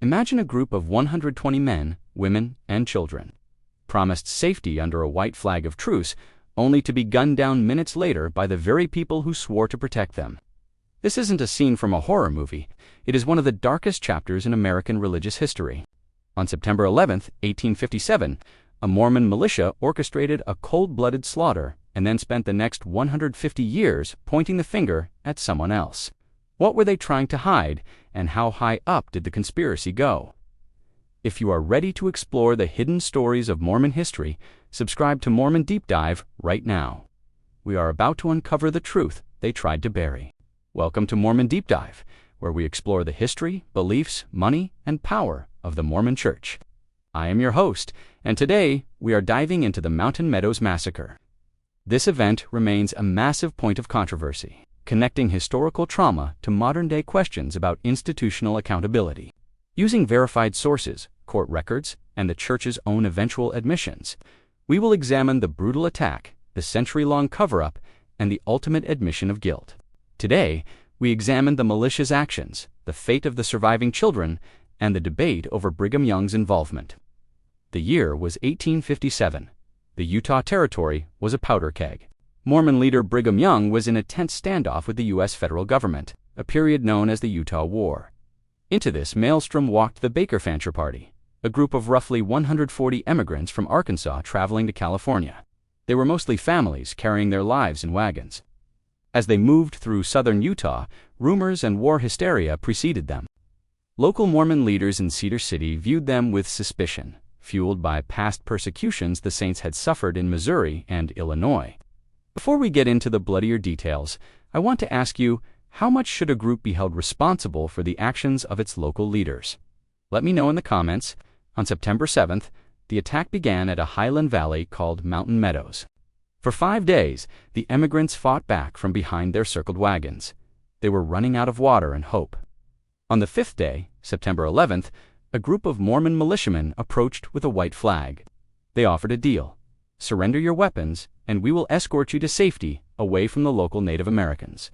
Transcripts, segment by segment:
Imagine a group of 120 men, women, and children, promised safety under a white flag of truce, only to be gunned down minutes later by the very people who swore to protect them. This isn't a scene from a horror movie. It is one of the darkest chapters in American religious history. On September 11, 1857, a Mormon militia orchestrated a cold-blooded slaughter and then spent the next 150 years pointing the finger at someone else. What were they trying to hide, and how high up did the conspiracy go? If you are ready to explore the hidden stories of Mormon history, subscribe to Mormon Deep Dive right now. We are about to uncover the truth they tried to bury. Welcome to Mormon Deep Dive, where we explore the history, beliefs, money, and power of the Mormon Church. I am your host, and today we are diving into the Mountain Meadows Massacre. This event remains a massive point of controversy, connecting historical trauma to modern-day questions about institutional accountability. Using verified sources, court records, and the Church's own eventual admissions, we will examine the brutal attack, the century-long cover-up, and the ultimate admission of guilt. Today, we examine the militia's actions, the fate of the surviving children, and the debate over Brigham Young's involvement. The year was 1857. The Utah Territory was a powder keg. Mormon leader Brigham Young was in a tense standoff with the U.S. federal government, a period known as the Utah War. Into this maelstrom walked the Baker-Fancher party, a group of roughly 140 immigrants from Arkansas traveling to California. They were mostly families carrying their lives in wagons. As they moved through southern Utah, rumors and war hysteria preceded them. Local Mormon leaders in Cedar City viewed them with suspicion, fueled by past persecutions the Saints had suffered in Missouri and Illinois. Before we get into the bloodier details, I want to ask you, how much should a group be held responsible for the actions of its local leaders? Let me know in the comments. On September 7th, the attack began at a highland valley called Mountain Meadows. For 5 days, the emigrants fought back from behind their circled wagons. They were running out of water and hope. On the 5th day, September 11th, a group of Mormon militiamen approached with a white flag. They offered a deal. Surrender your weapons, and we will escort you to safety away from the local Native Americans.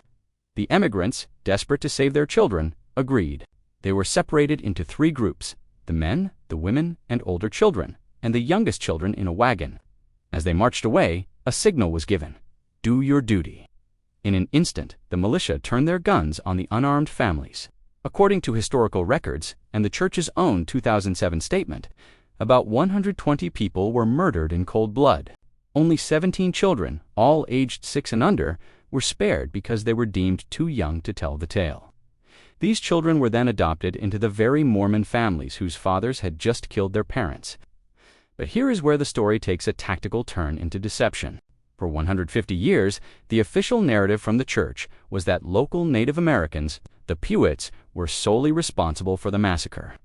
The emigrants, desperate to save their children, agreed. They were separated into 3 groups: the men, the women, and older children, and the youngest children in a wagon. As they marched away, a signal was given: do your duty. In an instant, the militia turned their guns on the unarmed families. According to historical records and the Church's own 2007 statement, about 120 people were murdered in cold blood. Only 17 children, all aged 6 and under, were spared because they were deemed too young to tell the tale. These children were then adopted into the very Mormon families whose fathers had just killed their parents. But here is where the story takes a tactical turn into deception. For 150 years, the official narrative from the Church was that local Native Americans, the Peweits, were solely responsible for the massacre.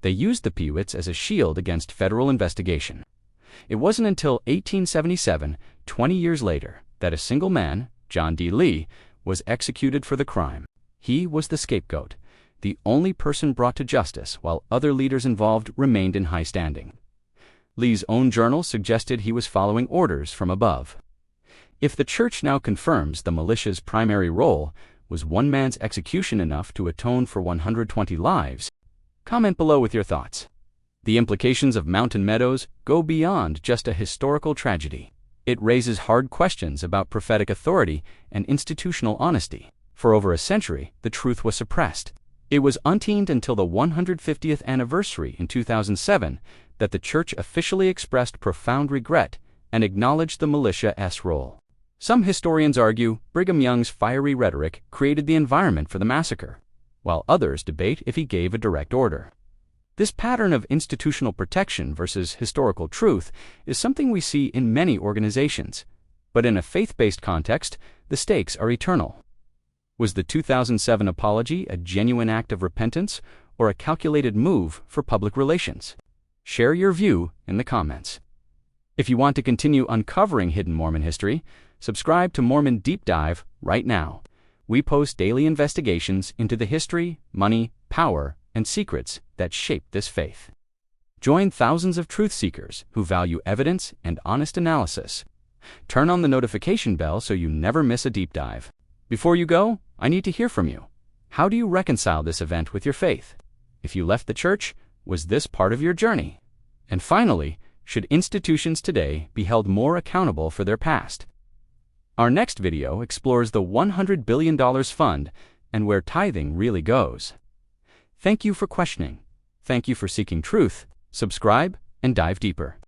They used the Peweits as a shield against federal investigation. It wasn't until 1877, 20 years later, that a single man, John D. Lee, was executed for the crime. He was the scapegoat, the only person brought to justice, while other leaders involved remained in high standing. Lee's own journal suggested he was following orders from above. If the Church now confirms the militia's primary role was one man's execution enough to atone for 120 lives, comment below with your thoughts. The implications of Mountain Meadows go beyond just a historical tragedy. It raises hard questions about prophetic authority and institutional honesty. For over a century, the truth was suppressed. It was untamed until the 150th anniversary in 2007 that the Church officially expressed profound regret and acknowledged the militia's role. Some historians argue Brigham Young's fiery rhetoric created the environment for the massacre, while others debate if he gave a direct order. This pattern of institutional protection versus historical truth is something we see in many organizations, but in a faith-based context, the stakes are eternal. Was the 2007 apology a genuine act of repentance or a calculated move for public relations? Share your view in the comments. If you want to continue uncovering hidden Mormon history, subscribe to Mormon Deep Dive right now. We post daily investigations into the history, money, power, and secrets that shape this faith. Join thousands of truth seekers who value evidence and honest analysis. Turn on the notification bell so you never miss a deep dive. Before you go, I need to hear from you. How do you reconcile this event with your faith? If you left the church, was this part of your journey? And finally, should institutions today be held more accountable for their past? Our next video explores the $100 billion fund and where tithing really goes. Thank you for questioning. Thank you for seeking truth. Subscribe and dive deeper.